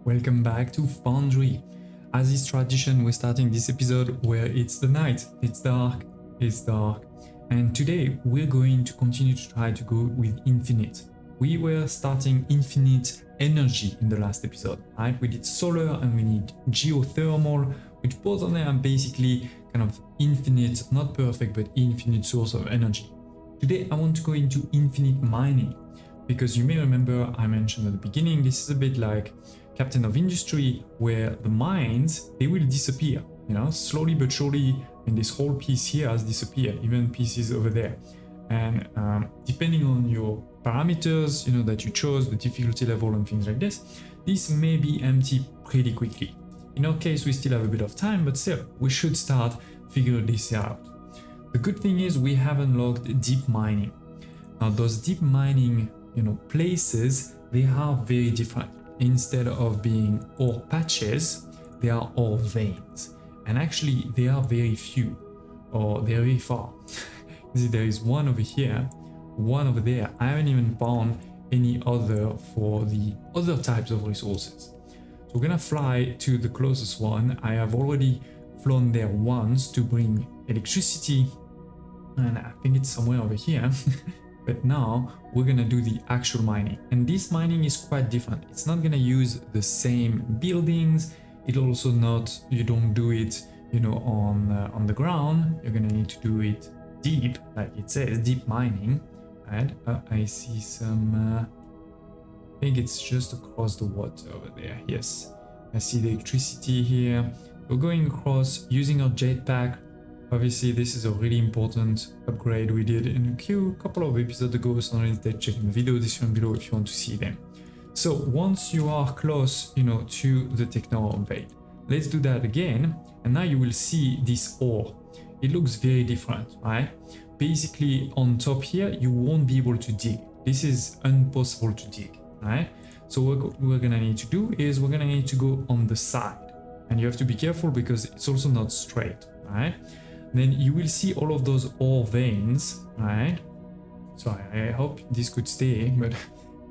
Welcome back to Foundry. As is tradition, we're starting this episode where it's the night, it's dark, and today we're going to continue to try to go with infinite. We were starting infinite energy in the last episode, right? We did solar and we need geothermal, which both of them are basically kind of infinite, not perfect, but infinite source of energy. Today I want to go into infinite mining, because you may remember I mentioned at the beginning, this is a bit like Captain of Industry, where the mines, they will disappear, you know, slowly but surely, and this whole piece here has disappeared, even pieces over there. And depending on your parameters, you know, that you chose, the difficulty level and things like this may be empty pretty quickly. In our case, we still have a bit of time, but still, we should start figuring this out. The good thing is we have unlocked deep mining. Now, those deep mining, you know, places, they are very different. Instead of being ore patches, they are ore veins. And actually, they are very few, or they're very far. There is one over here, one over there. I haven't even found any other for the other types of resources. So we're gonna fly to the closest one. I have already flown there once to bring electricity, and I think it's somewhere over here. But now we're gonna do the actual mining, and this mining is quite different. It's not gonna use the same buildings. It also not, you don't do it, you know, on the ground. You're gonna need to do it deep, like it says, deep mining. And I see some. I think it's just across the water over there. Yes, I see the electricity here. We're going across using our jetpack. Obviously, this is a really important upgrade we did in a couple of episodes ago, so don't hesitate checking the video description below if you want to see them. So once you are close, you know, to the techno vein, let's do that again, and now you will see this ore. It looks very different, right? Basically, on top here, you won't be able to dig. This is impossible to dig, right? So what we're gonna need to do is we're gonna need to go on the side, and you have to be careful because it's also not straight, right? Then you will see all of those ore veins, right? So I hope this could stay, but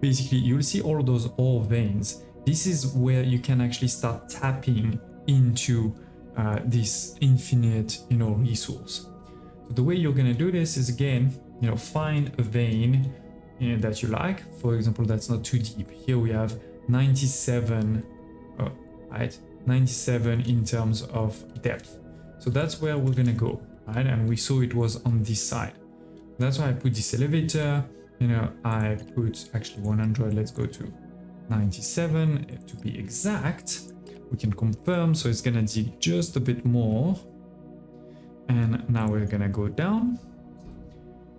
basically you will see all of those ore veins. This is where you can actually start tapping into this infinite, you know, resource. So the way you're gonna do this is, again, you know, find a vein, you know, that you like. For example, that's not too deep. Here we have 97, right? 97 in terms of depth. So that's where we're gonna go, right? And we saw it was on this side. That's why I put this elevator, you know, I put actually 100, let's go to 97 to be exact. We can confirm, so it's gonna dig just a bit more. And now we're gonna go down.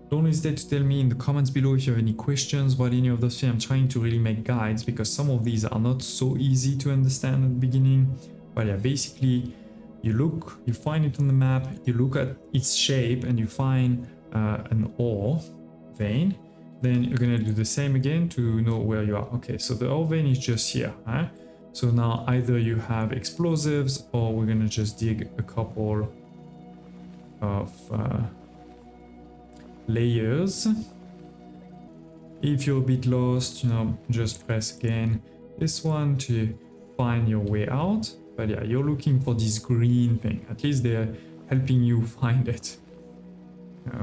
Don't hesitate to tell me in the comments below if you have any questions about any of those things. I'm trying to really make guides because some of these are not so easy to understand at the beginning. But yeah, basically, you look, you find it on the map, you look at its shape and you find an ore vein. Then you're gonna do the same again to know where you are. Okay, so the ore vein is just here, right? So now either you have explosives or we're gonna just dig a couple of layers. If you're a bit lost, you know, just press again this one to find your way out. But yeah, you're looking for this green thing. At least they're helping you find it.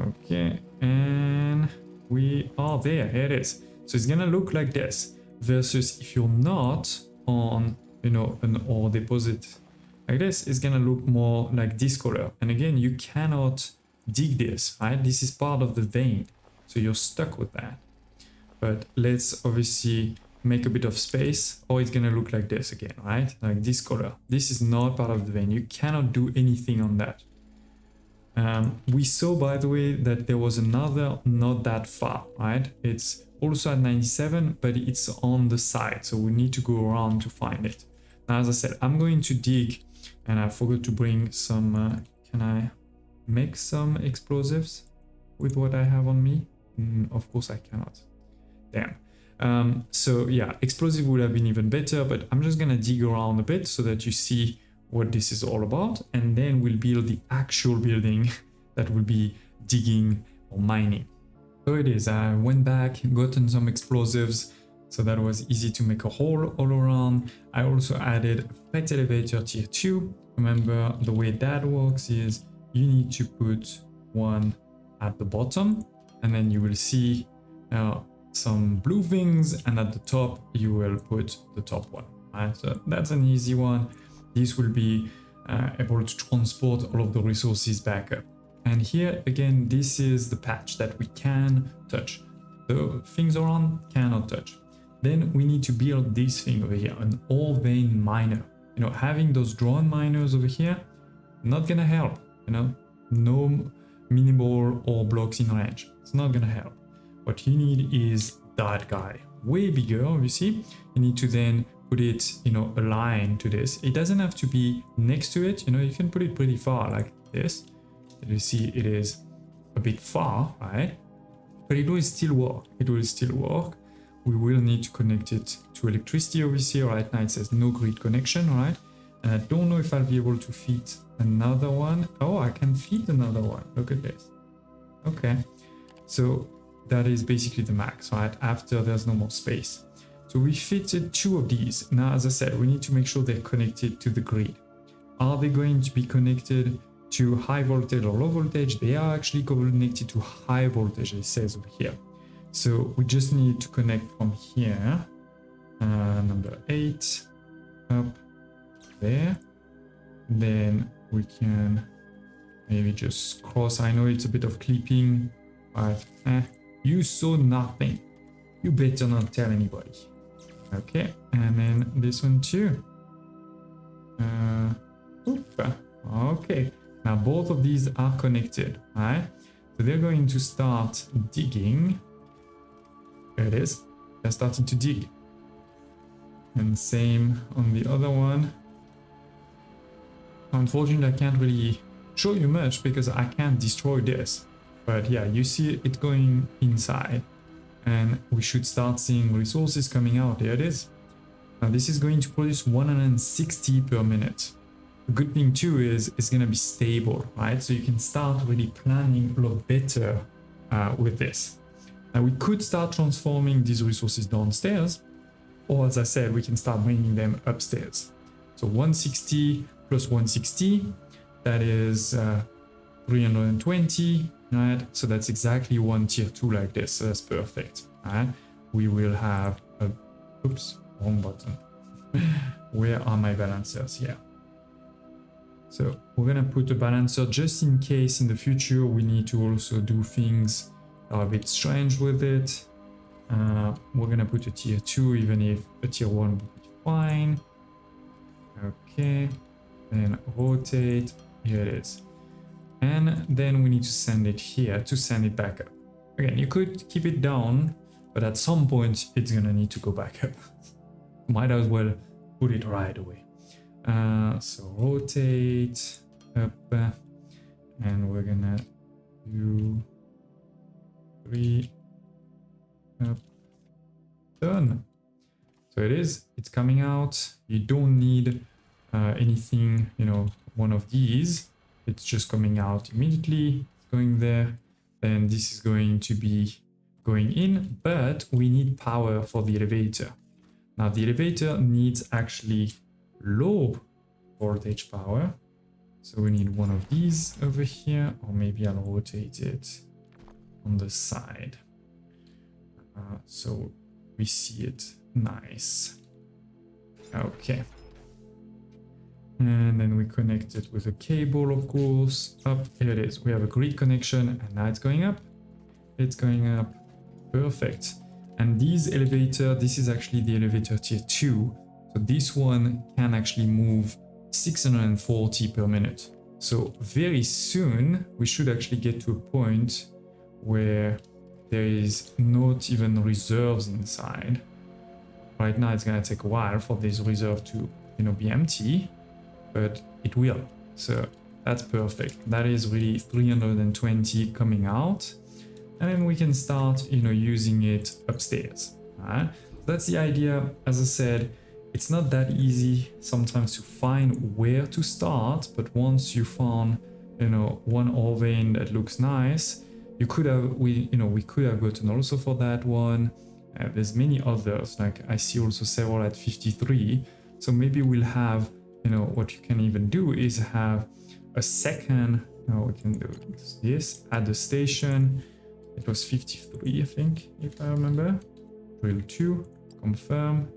Okay, and we are there. Here it is. So it's gonna look like this. Versus if you're not on, you know, an ore deposit like this, it's gonna look more like this color. And again, you cannot dig this, right? This is part of the vein. So you're stuck with that. But let's obviously make a bit of space, or it's gonna look like this again, right? Like this color. This is not part of the vein. You cannot do anything on that. We saw, by the way, that there was another not that far, right? It's also at 97, but it's on the side, so we need to go around to find it. Now, as I said, I'm going to dig, and I forgot to bring some. Can I make some explosives with what I have on me? Of course I cannot. Damn. So yeah, explosive would have been even better, but I'm just gonna dig around a bit so that you see what this is all about, and then we'll build the actual building that will be digging or mining. So it is, I went back, gotten some explosives, So that was easy to make a hole all around. I also added a freight elevator tier 2. Remember, the way that works is you need to put one at the bottom, and then you will see some blue things, and at the top you will put the top one. Right? So that's an easy one. This will be able to transport all of the resources back up. And here again, this is the patch that we can touch. The things around cannot touch. Then we need to build this thing over here, an ore vein miner. You know, having those drone miners over here, not gonna help. You know, no minimal ore blocks in range. It's not gonna help. What you need is that guy, way bigger. Obviously, you need to then put it, you know, aligned to this. It doesn't have to be next to it. You know, you can put it pretty far like this. You see, it is a bit far, right? But it will still work. It will still work. We will need to connect it to electricity over here. Right now it says no grid connection, right? And I don't know if I'll be able to fit another one. Oh, I can fit another one. Look at this. Okay. So that is basically the max, right? After there's no more space. So we fitted 2 of these. Now, as I said, we need to make sure they're connected to the grid. Are they going to be connected to high voltage or low voltage? They are actually connected to high voltage, it says over here. So we just need to connect from here, number 8, up there. Then we can maybe just cross. I know it's a bit of clipping, but you saw nothing. You better not tell anybody. Okay, and then this one too. Okay, now both of these are connected, right? So they're going to start digging. There it is. They're starting to dig. And same on the other one. Unfortunately, I can't really show you much because I can't destroy this. But yeah, you see it going inside. And we should start seeing resources coming out. There it is. Now this is going to produce 160 per minute. The good thing too is it's going to be stable, right? So you can start really planning a lot better with this. Now we could start transforming these resources downstairs, or as I said, we can start bringing them upstairs. So 160 plus 160, that is 320, right? So that's exactly one tier 2 like this. So that's perfect, right? We will have a, oops, wrong button. Where are my balancers? Here. So we're gonna put a balancer just in case in the future we need to also do things that are a bit strange with it. We're gonna put a tier 2 even if a tier 1 would be fine. Okay, then rotate, here it is. And then we need to send it here to send it back up. Again, you could keep it down, but at some point it's gonna need to go back up. Might as well put it right away. So rotate up, and we're gonna do 3 up, done. So it is, it's coming out. You don't need anything, you know, one of these. It's just coming out immediately. It's going there. Then this is going to be going in, but we need power for the elevator. Now the elevator needs actually low voltage power. So we need one of these over here, or maybe I'll rotate it on the side. So we see it nice. Okay. And then we connect it with a cable, of course. Up, here it is. We have a grid connection, and now it's going up. It's going up. Perfect. And this elevator, this is actually the elevator tier 2. So this one can actually move 640 per minute. So very soon, we should actually get to a point where there is not even reserves inside. Right now, it's going to take a while for this reserve to, you know, be empty. But it will. So that's perfect. That is really 320 coming out. And then we can start, you know, using it upstairs. Right? So that's the idea. As I said, it's not that easy sometimes to find where to start, but once you found, you know, one ore vein that looks nice, you could have, we could have gotten also for that one. There's many others, like I see also several at 53. So maybe we'll have, what you can even do is have a second, we can do this, add a station. It was 53, I think, if I remember. Drill 2, confirm.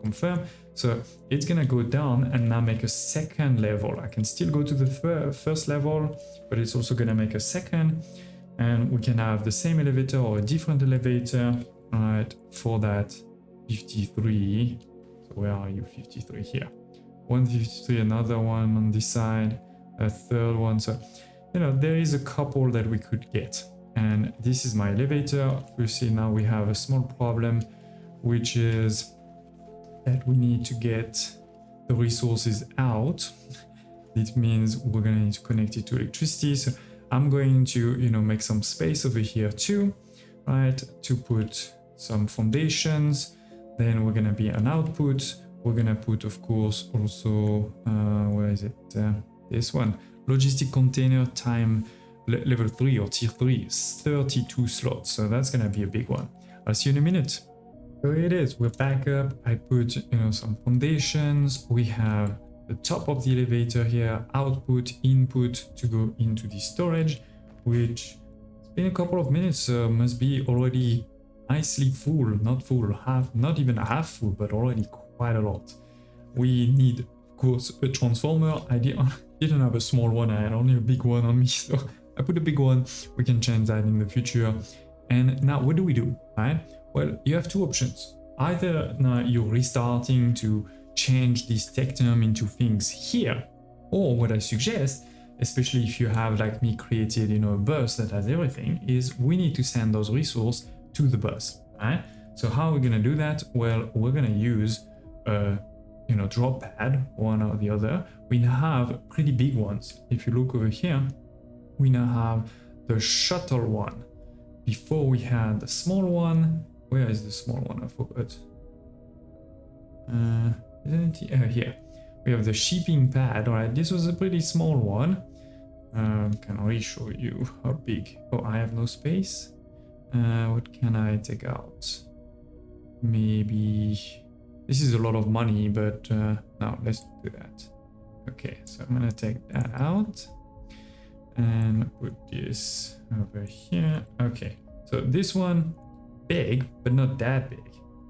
Confirm. So it's gonna go down and now make a second level. I can still go to the first level, but it's also gonna make a second. And we can have the same elevator or a different elevator, right, for that 53. So where are you? 53 here. 153, another one on this side, a third one. So, there is a couple that we could get. And this is my elevator. You see now we have a small problem, which is that we need to get the resources out. It means we're gonna need to connect it to electricity. So I'm going to, make some space over here too, right? To put some foundations. Then we're gonna be an output. We're gonna put, of course, also, where is it? This one, logistic container time level 3 or tier 3 is 32 slots. So that's gonna be a big one. I'll see you in a minute. So it is, we're back up. I put, some foundations. We have the top of the elevator here, output, input to go into the storage, which it's been a couple of minutes, so must be already nicely full, not even half full, but already quite a lot. We need, of course, a transformer. I didn't have a small one, I had only a big one on me, so I put a big one. We can change that in the future. And now what do we do, right? Well, you have two options. Either now you're restarting to change this tectum into things here, or what I suggest, especially if you have, like me, created a bus that has everything, is we need to send those resources to the bus, right? So how are we gonna do that? Well, we're gonna use a drop pad, one or the other. We now have pretty big ones. If you look over here, we now have the shuttle one. Before we had the small one. Where is the small one? I forgot. Isn't it here? We have the shipping pad. All right, this was a pretty small one. Can I show you how big? Oh, I have no space. What can I take out? Maybe this is a lot of money, but no, let's do that. Okay, so I'm gonna take that out and put this over here. Okay, so this one big, but not that big.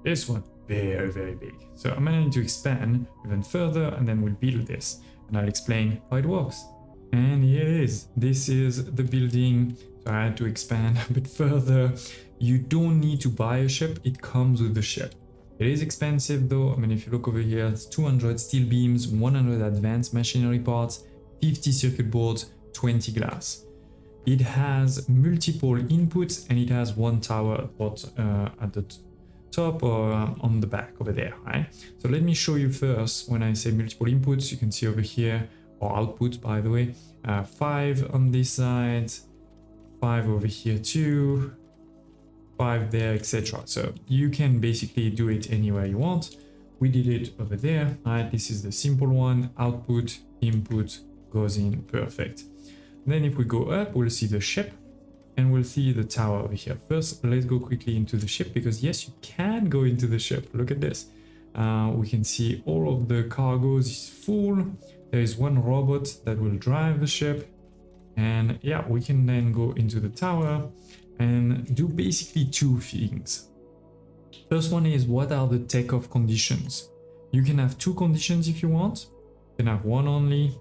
This one very, very big. So I'm gonna need to expand even further, and then we'll build this, and I'll explain how it works. And here it is. This is the building. So I had to expand a bit further. You don't need to buy a ship, it comes with the ship. It is expensive though. I mean, if you look over here, it's 200 steel beams, 100 advanced machinery parts, 50 circuit boards, 20 glass. It has multiple inputs, and it has one tower at the top or on the back over there, right? So let me show you first. When I say multiple inputs, you can see over here, or output, by the way, 5 on this side, 5 over here too, 5 there, etc. So you can basically do it anywhere you want. We did it over there, right? This is the simple one. Output, input goes in, perfect. Then if we go up, we'll see the ship, and we'll see the tower over here. First, let's go quickly into the ship, because yes, you can go into the ship. Look at this. We can see all of the cargoes is full. There is one robot that will drive the ship. And yeah, we can then go into the tower and do basically two things. First one is, what are the takeoff conditions? You can have 2 conditions if you want. You can have one only.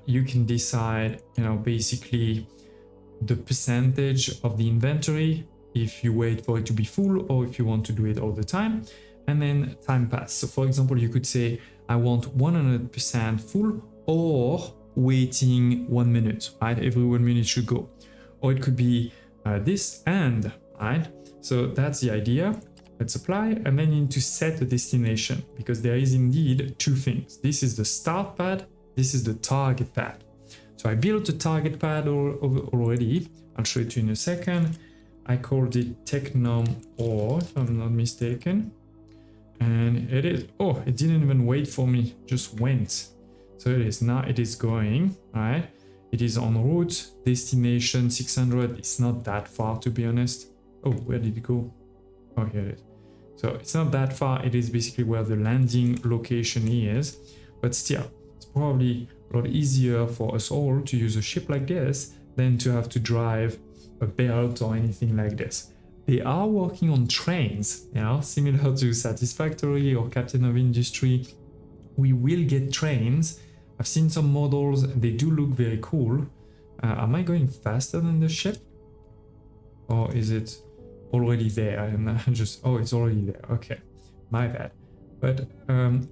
You can decide, basically the percentage of the inventory, if you wait for it to be full or if you want to do it all the time, and then time pass. So for example, you could say, I want 100% full, or waiting 1 minute, right? Every 1 minute should go. Or it could be this and, right? So that's the idea. Let's apply, and then you need to set a destination, because there is indeed 2 things. This is the start pad. This is the target pad. So I built a target pad already. I'll show it to you in a second. I called it Technom Ore, if I'm not mistaken. And it is, oh, it didn't even wait for me, just went. So it is, now it is going, right? It is en route. Destination 600. It's not that far, to be honest. Oh, where did it go? Oh, here it is. So it's not that far. It is basically where the landing location is. But still, it's probably a lot easier for us all to use a ship like this than to have to drive a belt or anything like this. They are working on trains, you know, similar to Satisfactory or Captain of Industry. We will get trains. I've seen some models, they do look very cool. Am I going faster than the ship? Or is it already there? And oh, it's already there. Okay, my bad. But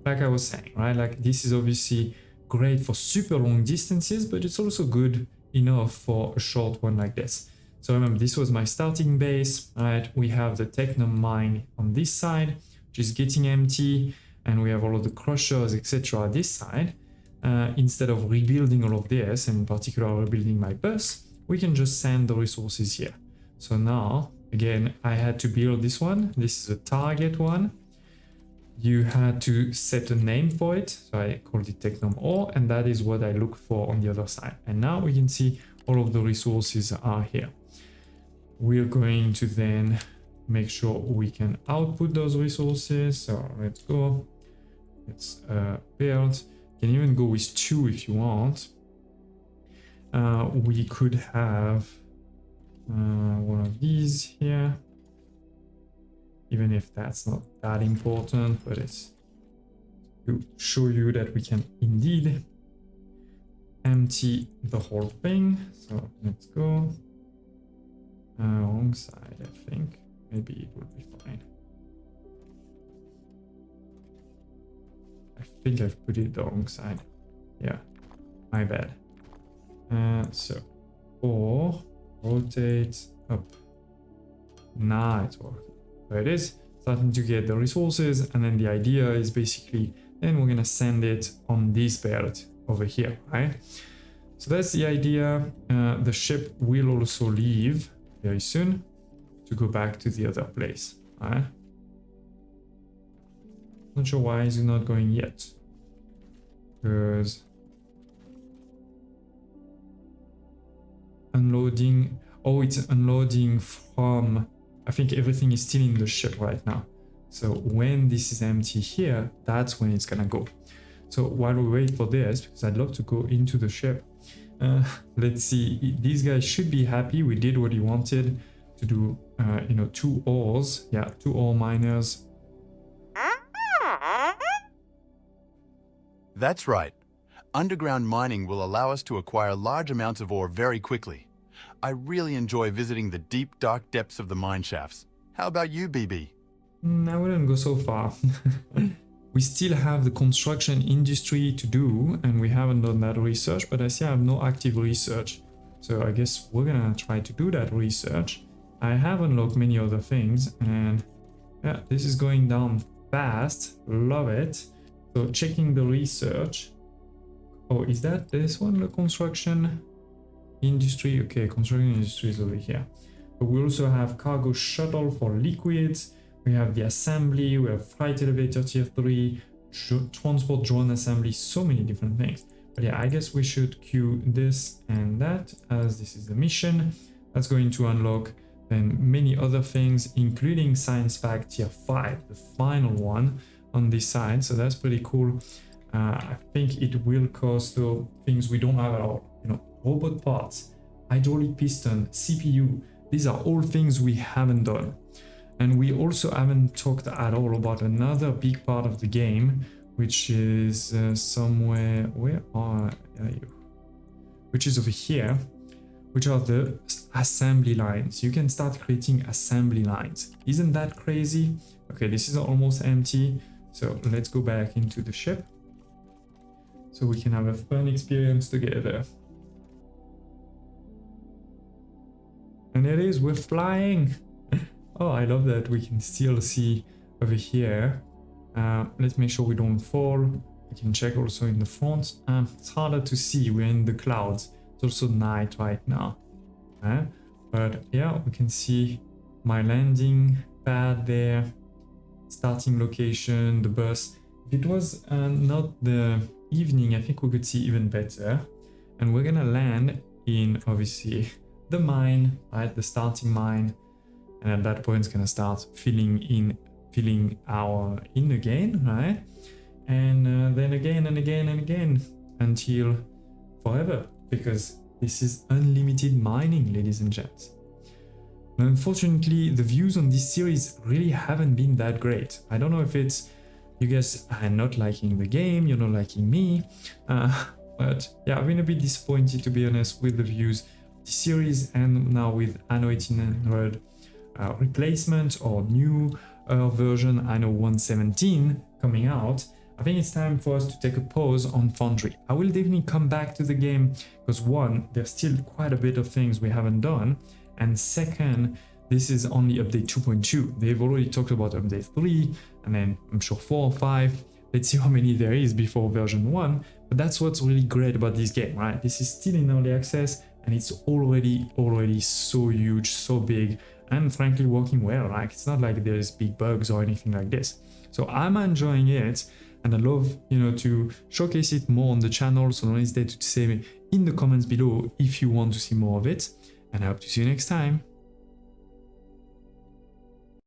like I was saying, right, like this is obviously great for super long distances, but it's also good enough for a short one like this. So remember, this was my starting base, right? We have the Technum mine on this side, which is getting empty, and we have all of the crushers, etc. this side. Instead of rebuilding all of this, and in particular rebuilding my bus, we can just send the resources here. So now, again, I had to build this one. This is a target one. You had to set a name for it. So I called it Technum ore, and that is what I look for on the other side. And now we can see all of the resources are here. We're going to then make sure we can output those resources. So let's go. Let's build. You can even go with 2 if you want. We could have one of these here, even if that's not that important, but it's to show you that we can indeed empty the whole thing. So let's go. Wrong side, I think. Maybe it will be fine. I think I've put it the wrong side. Yeah, my bad. So, or rotate up. Now it's working. So it is starting to get the resources, and then the idea is basically then we're gonna send it on this belt over here, right? So that's the idea. The ship will also leave very soon to go back to the other place, right? Not sure why is it not going yet. Because unloading. Oh, it's unloading from. I think everything is still in the ship right now. So when this is empty here, that's when it's gonna go. So while we wait for this, because I'd love to go into the ship, let's see. These guys should be happy. We did what he wanted to do. 2 ores. Yeah, 2 ore miners. That's right. Underground mining will allow us to acquire large amounts of ore very quickly. I really enjoy visiting the deep, dark depths of the mine shafts. How about you, BB? I wouldn't go so far. We still have the construction industry to do, and we haven't done that research, but I see I have no active research. So I guess we're gonna try to do that research. I have unlocked many other things, and yeah, this is going down fast. Love it. So checking the research. Oh, is that this one, the construction industry? Okay, construction industry is over here. But we also have cargo shuttle for liquids. We have the assembly, we have flight elevator tier 3, transport drone assembly, so many different things. But yeah, I guess we should queue this and that, as this is the mission. That's going to unlock then many other things, including science pack tier 5, the final one on this side. So that's pretty cool. I think it will cost though things we don't have at all. Robot parts, hydraulic piston, CPU. These are all things we haven't done. And we also haven't talked at all about another big part of the game, which is somewhere. Where are you? Which is over here, which are the assembly lines. You can start creating assembly lines. Isn't that crazy? Okay, this is almost empty. So let's go back into the ship so we can have a fun experience together. And it is, we're flying. Oh, I love that we can still see over here. Let's make sure we don't fall. We can check also in the front. It's harder to see, we're in the clouds. It's also night right now. But yeah, we can see my landing pad there. Starting location, the bus. If it was not the evening, I think we could see even better. and we're gonna land in obviously the mine, right? The starting mine, and at that point it's gonna start filling our in again, right? And then again and again and again until forever, because this is unlimited mining, ladies and gents. Now, unfortunately, the views on this series really haven't been that great. I don't know if it's you guys are not liking the game, you're not liking me, but yeah, I've been a bit disappointed, to be honest, with the views of the series, and now with Anno 1800 replacement or new version Anno 117 coming out, I think it's time for us to take a pause on Foundry. I will definitely come back to the game because one, there's still quite a bit of things we haven't done, and second, this is only update 2.2. They've already talked about update 3, and then I'm sure 4 or 5. Let's see how many there is before version 1. But that's what's really great about this game, right? This is still in early access, and it's already so huge, so big, and frankly working well. Like, it's not like there's big bugs or anything like this. So I'm enjoying it, and I love, to showcase it more on the channel. So don't hesitate to say in the comments below if you want to see more of it, and I hope to see you next time.